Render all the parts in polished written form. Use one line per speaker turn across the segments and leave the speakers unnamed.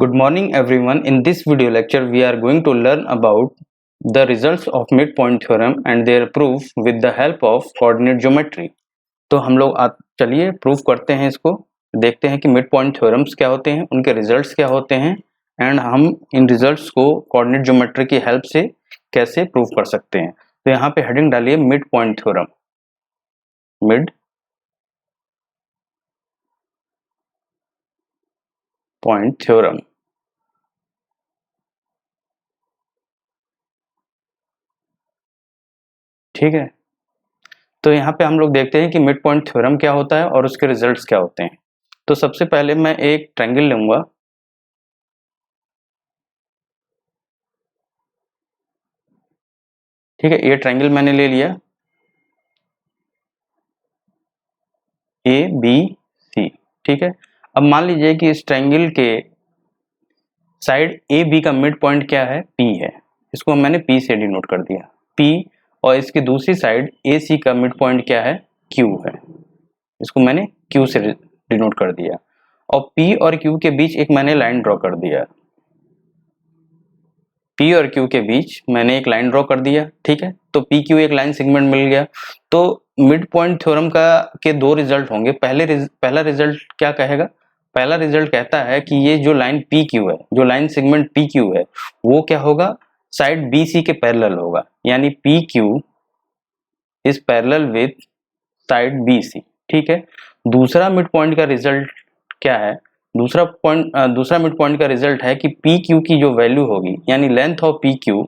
Good morning everyone. In this video lecture we are going to learn about the results of midpoint theorem and their proof with the help of coordinate geometry. तो हम लोग चलिए proof करते हैं इसको, देखते हैं कि मिड पॉइंट थ्योरम्स क्या होते हैं, उनके रिजल्ट्स क्या होते हैं एंड हम इन रिजल्ट्स को कोऑर्डिनेट ज्योमेट्री की हेल्प से कैसे प्रूफ कर सकते हैं। तो यहाँ पे हेडिंग डालिए mid point theorem, mid point theorem. ठीक है, तो यहाँ पे हम लोग देखते हैं कि मिड पॉइंट थ्योरम क्या होता है और उसके रिजल्ट्स क्या होते हैं। तो सबसे पहले मैं एक ट्रायंगल लूंगा, ठीक है, ये ट्रायंगल मैंने ले लिया ए बी सी। ठीक है, अब मान लीजिए कि इस ट्रायंगल के साइड ए बी का मिड पॉइंट क्या है, पी है, इसको मैंने पी से डिनोट कर दिया पी, और इसकी दूसरी साइड ए सी का मिड पॉइंट क्या है, क्यू है, इसको मैंने क्यू से डिनोट कर दिया। और पी और क्यू के बीच एक मैंने लाइन ड्रॉ कर दिया, पी और क्यू के बीच मैंने एक लाइन ड्रॉ कर दिया। ठीक है, तो पी क्यू एक लाइन सेगमेंट मिल गया। तो मिड पॉइंट थ्योरम का के दो रिजल्ट होंगे। पहला रिजल्ट क्या कहेगा, पहला रिजल्ट कहता है कि ये जो लाइन पी क्यू है, जो लाइन सेगमेंट पी क्यू है, वो क्या होगा, साइड बी सी के पैरेलल होगा, यानी P Q is parallel with side B C. ठीक है, दूसरा मिड पॉइंट का रिजल्ट क्या है, दूसरा मिड पॉइंट का रिजल्ट है कि पी क्यू की जो वैल्यू होगी, यानी लेंथ ऑफ पी क्यू,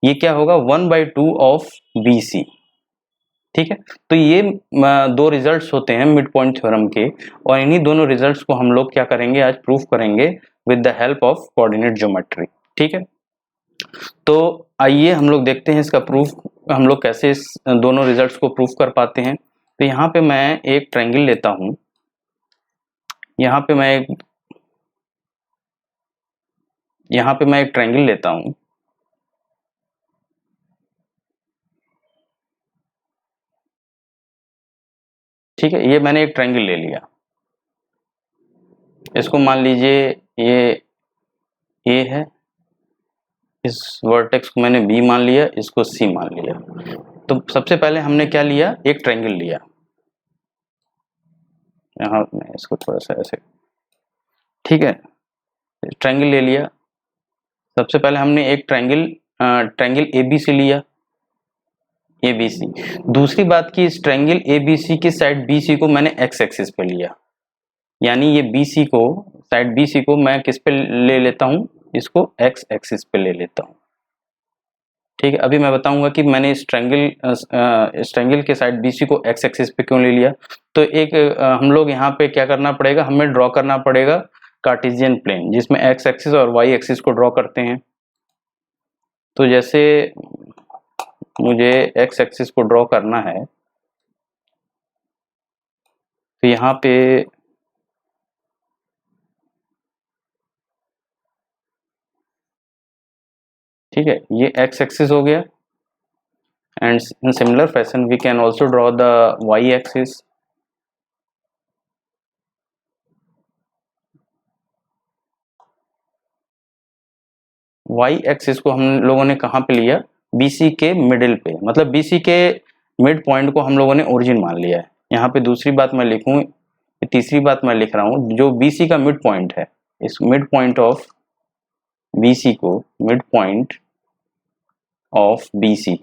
ये क्या होगा, 1/2 ऑफ बी सी। ठीक है, तो ये दो रिजल्ट्स होते हैं मिड पॉइंट थ्योरम के, और इन्हीं दोनों रिजल्ट्स को हम लोग क्या करेंगे, आज प्रूफ करेंगे with the help of coordinate geometry. ठीक है, तो आइए हम लोग देखते हैं इसका प्रूफ, हम लोग कैसे इस दोनों रिजल्ट्स को प्रूफ कर पाते हैं। तो यहाँ पे मैं एक ट्रायंगल लेता हूँ, यहाँ पे मैं एक ट्रायंगल लेता हूँ, ठीक है, ये मैंने एक ट्रायंगल ले लिया, इसको मान लीजिए ये ए है, इस वर्टेक्स को मैंने बी मान लिया, इसको सी मान लिया। तो सबसे पहले हमने क्या लिया, एक ट्रायंगल लिया, यहाँ मैं इसको थोड़ा सा ऐसे, ठीक है, ट्रायंगल ले लिया। सबसे पहले हमने एक ट्रायंगल ए बी सी लिया, ए बी सी। दूसरी बात की, इस ट्रायंगल ए बी सी की साइड बी सी को मैंने एक्स एक्सिस पे लिया, यानी ये बी सी को, साइड बी सी को मैं किस पे ले लेता हूँ, इसको एक्स एक्सिस पे ले लेता हूँ। ठीक है, अभी मैं बताऊंगा कि मैंने इस ट्रायंगल के साइड बीसी को एक्स एक्सिस पे क्यों ले लिया। तो एक हम लोग यहाँ पे क्या करना पड़ेगा, हमें ड्रॉ करना पड़ेगा कार्टेशियन प्लेन, जिसमें एक्स एक्सिस और वाई एक्सिस को ड्रॉ करते हैं। तो जैसे मुझे एक्स एक्सिस को ड्रॉ करना है, तो यहाँ पे ठीक है, ये एक्स एक्सिस हो गया, and in similar fashion we can also draw the Y axis. Y axis को हम लोगों ने कहाँ पे लिया, बीसी के मिडिल पे, मतलब बीसी के मिड पॉइंट को हम लोगों ने ओरिजिन मान लिया है। यहाँ पे दूसरी बात मैं लिखूं, तीसरी बात मैं लिख रहा हूँ, जो बीसी का मिड पॉइंट है, इस मिड पॉइंट ऑफ बीसी को, मिड पॉइंट ऑफ बीसी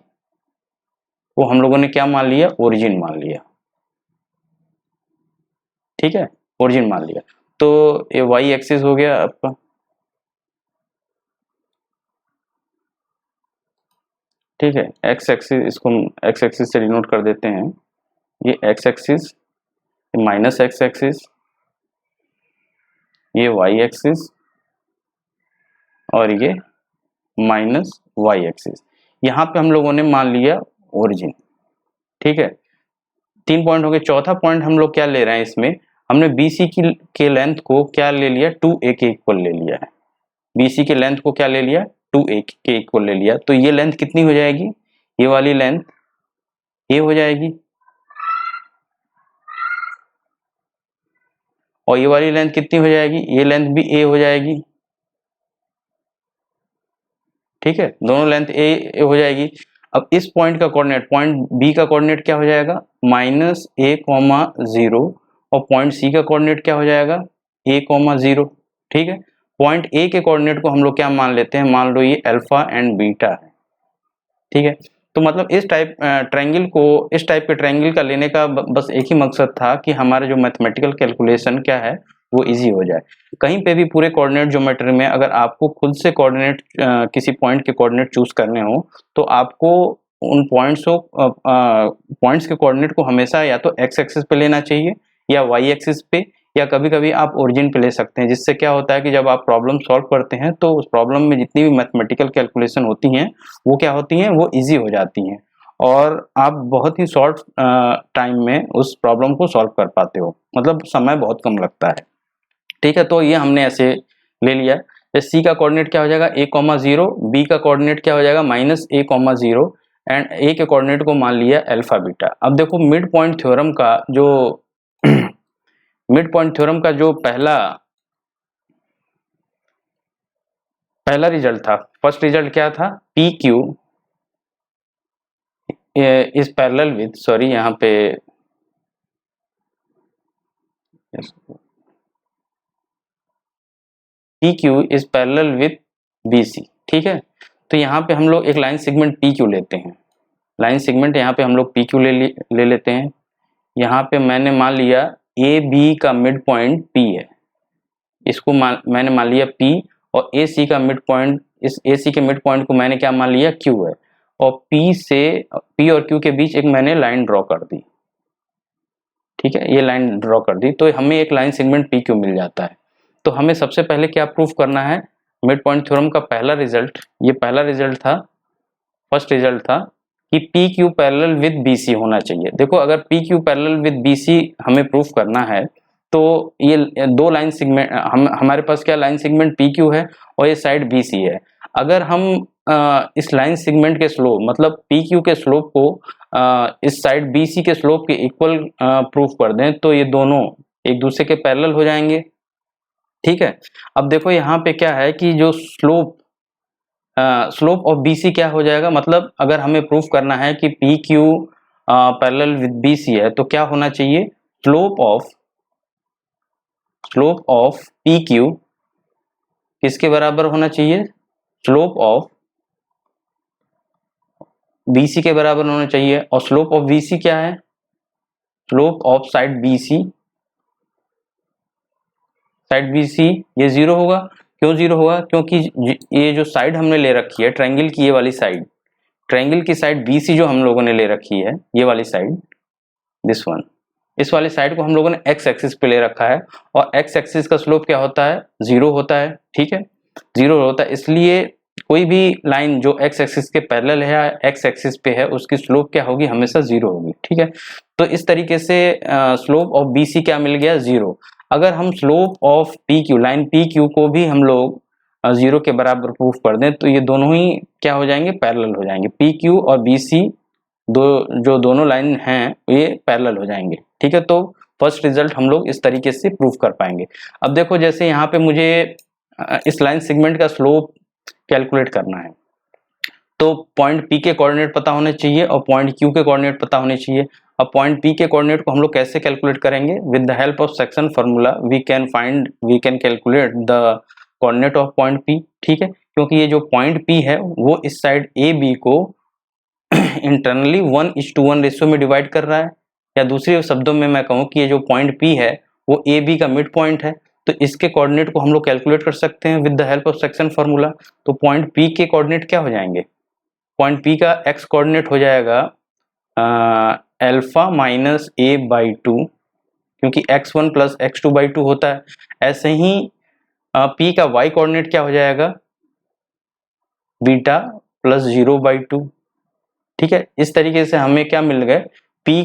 को हम लोगों ने क्या मान लिया, ओरिजिन मान लिया। ठीक है, ओरिजिन मान लिया। तो ये वाई एक्सिस हो गया आपका, ठीक है, एक्स एक्सिस, इसको एक्स एक्सिस से डिनोट कर देते हैं, ये x axis, minus x axis, ये वाई एक्सिस, और ये माइनस वाई एक्सिस। यहाँ पे हम लोगों ने मान लिया ओरिजिन। ठीक है, 3 पॉइंट हो गए। चौथा पॉइंट हम लोग क्या ले रहे हैं, इसमें हमने बीसी की के लेंथ को क्या ले लिया, 2a के इक्वल ले लिया है। बीसी के लेंथ को क्या ले लिया, 2a के इक्वल ले लिया। तो ये लेंथ कितनी हो जाएगी, ये वाली लेंथ a हो जाएगी, और ये वाली लेंथ कितनी हो जाएगी, ये लेंथ भी a हो जाएगी। ठीक है, दोनों लेंथ ए हो जाएगी। अब इस पॉइंट का कोऑर्डिनेट, पॉइंट बी का कोऑर्डिनेट क्या हो जाएगा, -a,0, और पॉइंट सी का कोऑर्डिनेट क्या हो जाएगा, a,0। ठीक है, पॉइंट ए के कोऑर्डिनेट को हम लोग क्या मान लेते हैं, मान लो ये अल्फा एंड बीटा है। ठीक है, तो मतलब इस टाइप ट्रायंगल को, इस टाइप के ट्रायंगल का लेने का बस एक ही मकसद था कि हमारे जो मैथमेटिकल कैलकुलेशन क्या है वो इजी हो जाए। कहीं पे भी पूरे कोऑर्डिनेट ज्योमेट्री में अगर आपको खुद से कोऑर्डिनेट किसी पॉइंट के कोऑर्डिनेट चूज करने हो तो आपको उन पॉइंट्स के कोऑर्डिनेट को हमेशा या तो एक्स एक्सिस पे लेना चाहिए या वाई एक्सिस पे, या कभी कभी आप ओरिजिन पे ले सकते हैं। जिससे क्या होता है कि जब आप प्रॉब्लम सॉल्व करते हैं तो उस प्रॉब्लम में जितनी भी मैथमेटिकल कैलकुलेशन होती हैं वो क्या होती हैं, वो इजी हो जाती हैं और आप बहुत ही शॉर्ट टाइम में उस प्रॉब्लम को सॉल्व कर पाते हो, मतलब समय बहुत कम लगता है। ठीक है, तो ये हमने ऐसे ले लिया। सी का कोऑर्डिनेट क्या हो जाएगा, a,0, बी का कोऑर्डिनेट क्या हो जाएगा, -a,0, एंड ए के कोऑर्डिनेट को मान लिया अल्फा बीटा। अब देखो मिड पॉइंट थ्योरम का जो मिड पॉइंट थ्योरम का जो पहला रिजल्ट था, फर्स्ट रिजल्ट क्या था, P Q is parallel with, sorry यहाँ पे P Q is parallel with B C. ठीक है, तो यहाँ पे हम लोग एक लाइन सेगमेंट पी क्यू लेते हैं, लाइन सेगमेंट यहाँ पे हम लोग पी क्यू ले लेते हैं। यहाँ पे मैंने मान लिया ए बी का मिड पॉइंट पी है, इसको मैंने मान लिया पी, और ए सी का मिड पॉइंट, इस ए सी के मिड पॉइंट को मैंने क्या मान लिया, क्यू है, और पी और क्यू के बीच एक मैंने लाइन ड्रॉ कर दी। ठीक है, ये लाइन ड्रॉ कर दी तो हमें एक लाइन सेगमेंट पी क्यू मिल जाता है। तो हमें सबसे पहले क्या प्रूफ करना है, मिड पॉइंट थ्योरम का पहला रिजल्ट, ये पहला रिजल्ट था, फर्स्ट रिजल्ट था कि P Q parallel with B C होना चाहिए। देखो अगर P Q parallel with B C हमें प्रूफ करना है तो ये दो लाइन सेगमेंट, हमारे पास क्या लाइन सेगमेंट पी क्यू है और ये साइड बी सी है। अगर हम इस लाइन सेगमेंट के स्लोप, मतलब पी क्यू के स्लोप को इस साइड बी सी के स्लोप के इक्वल प्रूफ कर दें तो ये दोनों एक दूसरे के पैरेलल हो जाएंगे। ठीक है, अब देखो यहाँ पे क्या है कि जो स्लोप ऑफ बी सी क्या हो जाएगा, मतलब अगर हमें प्रूफ करना है कि P Q parallel with B C है तो क्या होना चाहिए, स्लोप ऑफ पी क्यू किसके बराबर होना चाहिए, स्लोप ऑफ बी सी के बराबर होना चाहिए। और स्लोप ऑफ बी सी क्या है, slope of side B C, side B C ये 0 होगा। क्यों 0 होगा, क्योंकि ये जो साइड हमने ले रखी है ट्रायंगल की, ये वाली साइड, ट्रायंगल की साइड बी सी जो हम लोगों ने ले रखी है, ये वाली साइड, दिस वन, इस वाली साइड को हम लोगों ने एक्स एक्सिस पे ले रखा है और एक्स एक्सिस का स्लोप क्या होता है, 0 होता है। ठीक है, 0 होता है, इसलिए कोई भी लाइन जो एक्स एक्सिस के पैरेलल है या एक्स एक्सिस पे है उसकी स्लोप क्या होगी, हमेशा 0 होगी। ठीक है, तो इस तरीके से स्लोप ऑफ बी सी क्या मिल गया, 0। अगर हम slope of P Q, line P Q को भी हम लोग 0 के बराबर प्रूफ कर दें तो ये दोनों ही क्या हो जाएंगे, पैरेलल हो जाएंगे। पी क्यू और बी सी जो दोनों लाइन हैं ये पैरेलल हो जाएंगे। ठीक है, तो फर्स्ट रिजल्ट हम लोग इस तरीके से प्रूफ कर पाएंगे। अब देखो जैसे यहाँ पे मुझे इस लाइन सेगमेंट का स्लोप कैलकुलेट करना है तो पॉइंट पी के कोऑर्डिनेट पता होने चाहिए और पॉइंट क्यू के कोऑर्डिनेट पता होने चाहिए। अब पॉइंट पी के कोऑर्डिनेट को हम लोग कैसे कैलकुलेट करेंगे, with the help of section formula we can calculate the coordinate of point P. ठीक है, क्योंकि ये जो पॉइंट पी है वो इस साइड ए बी को इंटरनली 1:1 रेशियो में डिवाइड कर रहा है, या दूसरे शब्दों में मैं कहूँ कि ये जो पॉइंट पी है वो ए बी का मिड पॉइंट है, तो इसके कोऑर्डिनेट को हम लोग कैलकुलेट कर सकते हैं with the help of section formula. तो पॉइंट पी के कोऑर्डिनेट क्या हो जाएंगे, पॉइंट पी का एक्स कोऑर्डिनेट हो जाएगा अल्फा माइनस a बाई 2, क्योंकि x1 प्लस x2 बाई 2 होता है। ऐसे ही p का y कोऑर्डिनेट क्या हो जाएगा, बीटा प्लस 0 बाई 2। ठीक है, इस तरीके से हमें क्या मिल गए, p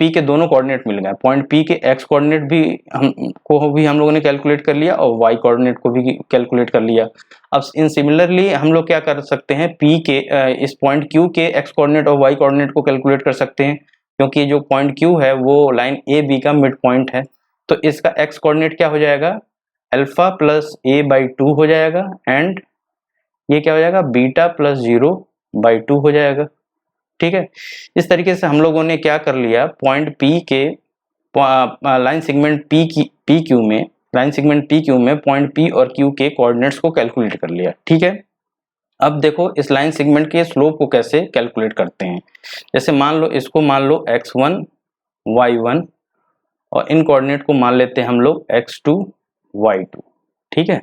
के दोनों कोऑर्डिनेट मिल गए। पॉइंट p के x कोऑर्डिनेट भी हम लोगों ने कैलकुलेट कर लिया और y कोऑर्डिनेट को भी कैलकुलेट कर लिया। अब इन सिमिलरली हम लोग क्या कर सकते हैं, p के इस पॉइंट q के x कोऑर्डिनेट और y कोऑर्डिनेट को कैलकुलेट कर सकते हैं, क्योंकि जो पॉइंट q है वो लाइन a b का मिड पॉइंट है। तो इसका x कोऑर्डिनेट क्या हो जाएगा, अल्फा प्लस a बाई 2 हो जाएगा, एंड ये क्या हो जाएगा, बीटा प्लस 0/2 हो जाएगा। ठीक है, इस तरीके से हम लोगों ने क्या कर लिया, पॉइंट पी के लाइन सेगमेंट पी क्यू में पॉइंट पी और क्यू के कोऑर्डिनेट्स को कैलकुलेट कर लिया। ठीक है, अब देखो इस लाइन सेगमेंट के स्लोप को कैसे कैलकुलेट करते हैं। जैसे मान लो इसको मान लो x1 y1 और इन कोऑर्डिनेट को मान लेते हैं हम लोग x2 y2। ठीक है,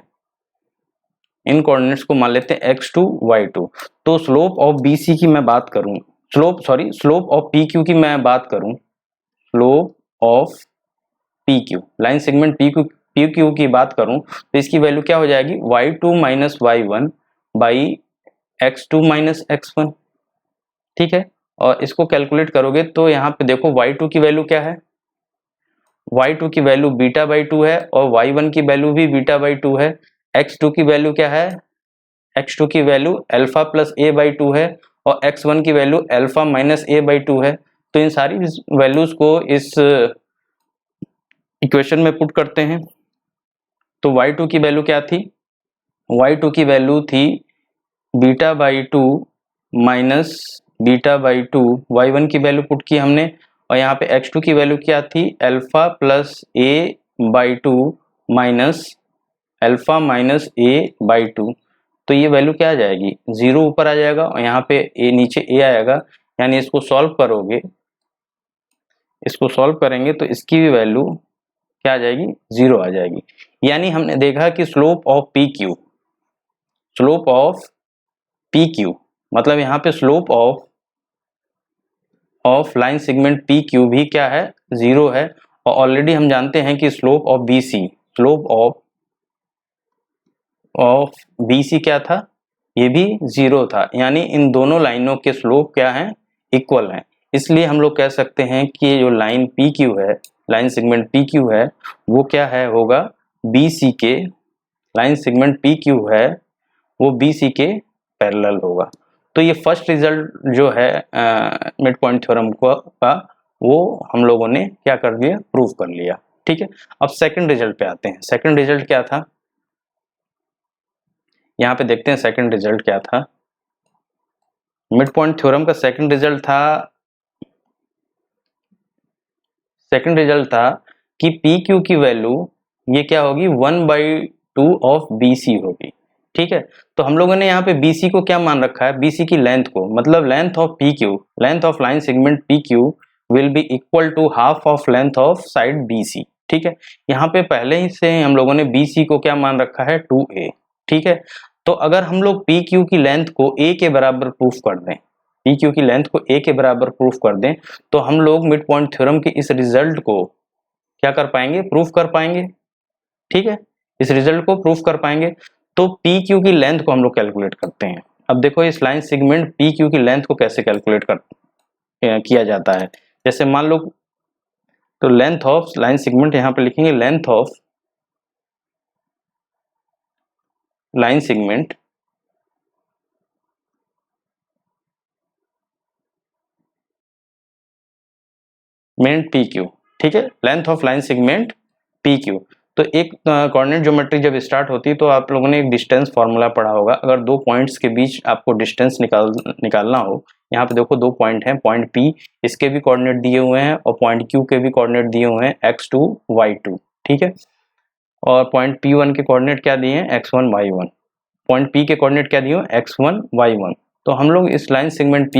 इन कोऑर्डिनेट्स को मान लेते हैं x2 y2। तो स्लोप ऑफ BC की मैं बात करूं, स्लोप ऑफ PQ की मैं बात करूं, slope of PQ line segment PQ की बात करूं तो इसकी वैल्यू क्या हो जाएगी, y2 minus y1 by x2 minus x1। ठीक है, और इसको कैलकुलेट करोगे तो यहाँ पे देखो y2 की वैल्यू क्या है, y2 की वैल्यू बीटा/2 है और y1 की वैल्यू भी बीटा/2 है। x2 की वैल्यू क्या है, x2 की वैल्यू अल्फा प्लस a/2 है और x1 की वैल्यू अल्फा माइनस a/2 है। तो इन सारी वैल्यूज को इस इक्वेशन में पुट करते हैं। तो y2 की वैल्यू क्या थी, y2 की वैल्यू थी बीटा/2 माइनस बीटा/2, y1 की वैल्यू पुट की हमने और यहाँ पे x2 की वैल्यू क्या थी, alpha plus a/2 minus alpha minus a/2। तो ये वैल्यू क्या आ जाएगी, 0 ऊपर आ जाएगा और यहाँ पे a नीचे a आएगा, यानी इसको सॉल्व करेंगे तो इसकी भी वैल्यू क्या आ जाएगी, 0 आ जाएगी। यानी हमने देखा कि स्लोप ऑफ PQ मतलब यहाँ पे slope of line segment PQ भी क्या है, 0 है। और ऑलरेडी हम जानते हैं कि स्लोप ऑफ BC क्या था, ये भी 0 था। यानी इन दोनों लाइनों के स्लोप क्या हैं, इक्वल हैं। इसलिए हम लोग कह सकते हैं कि ये जो लाइन PQ है, लाइन सेगमेंट PQ है, वो क्या है, होगा BC के, लाइन सेगमेंट PQ है वो BC के पैरेलल होगा। तो ये फर्स्ट रिजल्ट जो है मिड पॉइंट थ्योरम का वो हम लोगों ने क्या कर दिया, प्रूव कर लिया। ठीक है, अब सेकंड रिजल्ट पे आते हैं। सेकंड रिजल्ट क्या था, यहाँ पे देखते हैं सेकंड रिजल्ट क्या था। मिड पॉइंट थ्योरम का सेकंड रिजल्ट था कि PQ की वैल्यू ये क्या होगी, 1/2 ऑफ BC होगी। ठीक है, तो हम लोगों ने यहाँ पे BC को क्या मान रखा है, BC की लेंथ को, मतलब length of line segment PQ will be equal to half of length of side BC। ठीक है, यहाँ पे पहले ही से हम लोगों ने BC को क्या मान रखा है, 2a। ठीक है, तो अगर हम लोग PQ की लेंथ को a के बराबर प्रूफ कर दें, PQ की लेंथ को a के बराबर प्रूफ कर दें, तो हम लोग मिड पॉइंट थ्योरम के इस रिजल्ट को क्या कर पाएंगे, प्रूफ कर पाएंगे। ठीक है, इस रिजल्ट को प्रूफ कर पाएंगे। तो PQ की लेंथ को हम लोग कैलकुलेट करते हैं। अब देखो इस लाइन सेगमेंट PQ की लेंथ को कैसे कैलकुलेट किया जाता है। जैसे मान लो, तो लेंथ ऑफ लाइन सेगमेंट यहाँ पे लिखेंगे, length of line segment PQ। ठीक है, length of line segment PQ। तो एक कोऑर्डिनेट ज्योमेट्री जब स्टार्ट होती है तो आप लोगों ने एक डिस्टेंस फार्मूला पढ़ा होगा। अगर दो पॉइंट्स के बीच आपको डिस्टेंस निकालना हो, यहाँ पे देखो दो पॉइंट हैं, पॉइंट P, इसके भी कोऑर्डिनेट दिए हुए हैं और पॉइंट Q के भी कोऑर्डिनेट दिए हुए हैं, x2 y2। ठीक है, और पॉइंट P1 के कोऑर्डिनेट क्या दिए हैं, x1 y1। पॉइंट P के कोऑर्डिनेट क्या दिए हैं, x1 y1। तो हम लोग इस लाइन सेगमेंट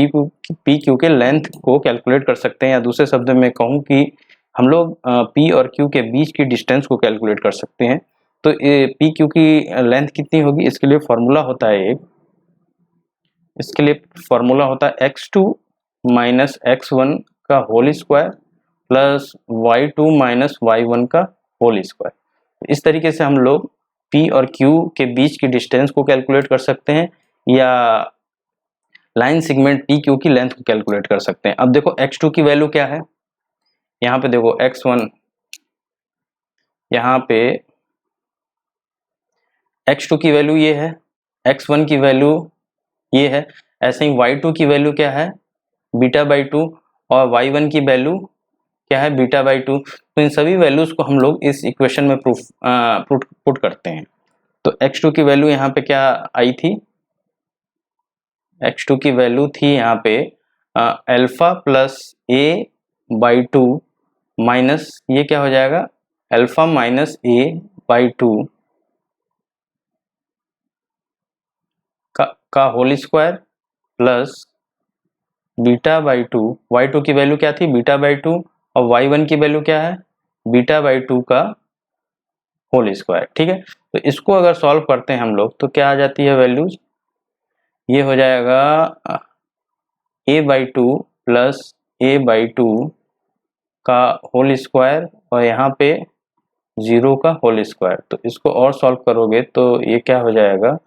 PQ के लेंथ को कैलकुलेट कर सकते हैं, या दूसरे शब्द में कहूँ कि हम लोग P और Q के बीच की डिस्टेंस को कैलकुलेट कर सकते हैं। तो PQ की लेंथ कितनी होगी, इसके लिए फॉर्मूला होता है x2 माइनस x1 का whole square plus y2 minus y1 का होल स्क्वायर। इस तरीके से हम लोग P और Q के बीच की डिस्टेंस को कैलकुलेट कर सकते हैं, या लाइन सेगमेंट PQ की लेंथ को कैलकुलेट कर सकते हैं। अब देखो x2 की वैल्यू क्या है, यहाँ पे देखो x1, यहाँ पे x2 की वैल्यू ये है, x1 की वैल्यू ये है, ऐसे ही y2 की वैल्यू क्या है, बीटा/2, और y1 की वैल्यू क्या है, बीटा/2। तो इन सभी वैल्यूज को हम लोग इस इक्वेशन में पुट करते हैं। तो x2 की वैल्यू यहाँ पे क्या आई थी, x2 की वैल्यू थी यहाँ पे alpha plus A by two minus ये क्या हो जाएगा alpha minus A by two का whole square plus beta by two, Y two की वैल्यू क्या थी बीटा बाई टू, और वाई वन की वैल्यू क्या है बीटा बाई टू का होल स्क्वायर। ठीक है, तो इसको अगर सॉल्व करते हैं हम लोग तो क्या आ जाती है वैल्यूज, ये हो जाएगा A by two plus A by two का होल स्क्वायर और यहाँ पे 0 का होल स्क्वायर। तो इसको और सॉल्व करोगे तो ये क्या हो जाएगा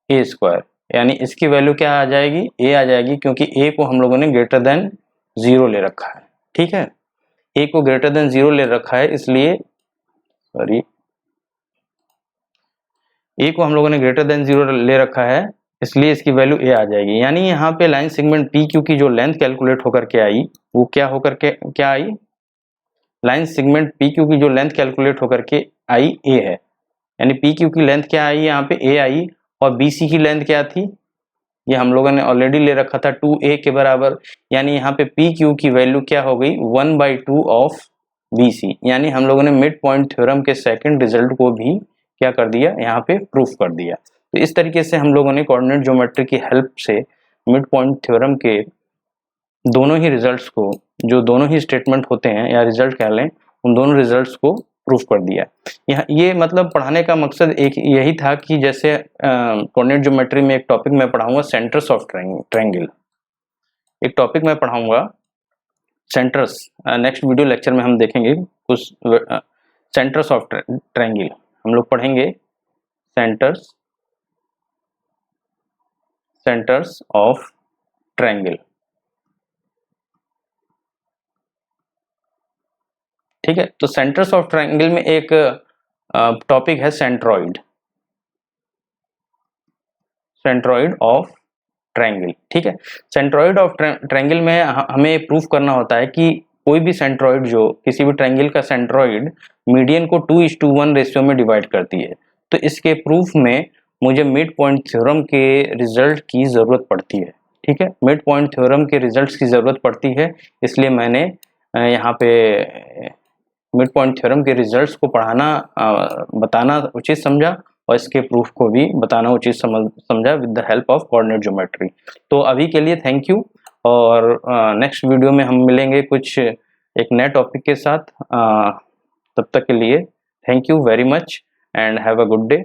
ए स्क्वायर, यानी इसकी वैल्यू क्या आ जाएगी ए आ जाएगी, क्योंकि ए को हम लोगों ने ग्रेटर देन 0 ले रखा है। ठीक है, ए को ग्रेटर देन 0 ले रखा है, इसलिए सॉरी ए को हम लोगों ने ग्रेटर देन 0 ले रखा है, इसलिए इसकी वैल्यू ए आ जाएगी। यानी यहाँ पे लाइन सेगमेंट पी क्यू की जो लेंथ कैलकुलेट होकर के आई वो क्या होकर के क्या आई, लाइन सेगमेंट पी क्यू की जो लेंथ कैलकुलेट होकर के आई ए है, यानी पी क्यू की लेंथ क्या आई यहाँ पे ए आई, और बी सी की लेंथ क्या थी ये हम लोगों ने ऑलरेडी ले रखा था 2a के बराबर, यानी यहाँ पे पी क्यू की वैल्यू क्या हो गई 1/2 ऑफ बी सी, यानी हम लोगों ने मिड पॉइंट थ्योरम के सेकंड रिजल्ट को भी क्या कर दिया यहाँ पे प्रूफ कर दिया। तो इस तरीके से हम लोगों ने कोऑर्डिनेट ज्योमेट्री की हेल्प से मिड पॉइंट थ्योरम के दोनों ही रिजल्ट्स को, जो दोनों ही स्टेटमेंट होते हैं या रिजल्ट कह लें, उन दोनों रिजल्ट्स को प्रूफ कर दिया। ये मतलब पढ़ाने का मकसद एक यही था कि जैसे कोऑर्डिनेट ज्योमेट्री में एक टॉपिक मैं पढ़ाऊंगा सेंटर्स ऑफ ट्रायंगल, एक टॉपिक मैं पढ़ाऊंगा सेंटर्स, नेक्स्ट वीडियो लेक्चर में हम देखेंगे कुछ सेंटर्स ऑफ ट्रायंगल, हम लोग पढ़ेंगे सेंटर्स ऑफ ट्रायंगल। ठीक है, तो सेंटर्स ऑफ ट्रायंगल में एक टॉपिक है सेंट्रॉइड ऑफ ट्रायंगल। ठीक है, सेंट्रॉइड ऑफ ट्रायंगल में हमें प्रूफ करना होता है कि कोई भी सेंट्रॉइड जो किसी भी ट्रायंगल का सेंट्रॉइड मीडियन को 2:1 रेशियो में डिवाइड करती है। तो इसके प्रूफ में मुझे मिड पॉइंट थ्योरम के रिजल्ट की जरूरत पड़ती है। ठीक है, मिड पॉइंट थ्योरम के रिजल्ट्स की जरूरत पड़ती है, इसलिए मैंने यहाँ पे मिड पॉइंट थ्योरम के रिजल्ट्स को पढ़ाना बताना उचित समझा और इसके प्रूफ को भी बताना उचित समझा with the help of coordinate geometry. तो अभी के लिए थैंक यू, और नेक्स्ट वीडियो में हम मिलेंगे कुछ एक नए टॉपिक के साथ। तब तक के लिए thank you very much and have a good day.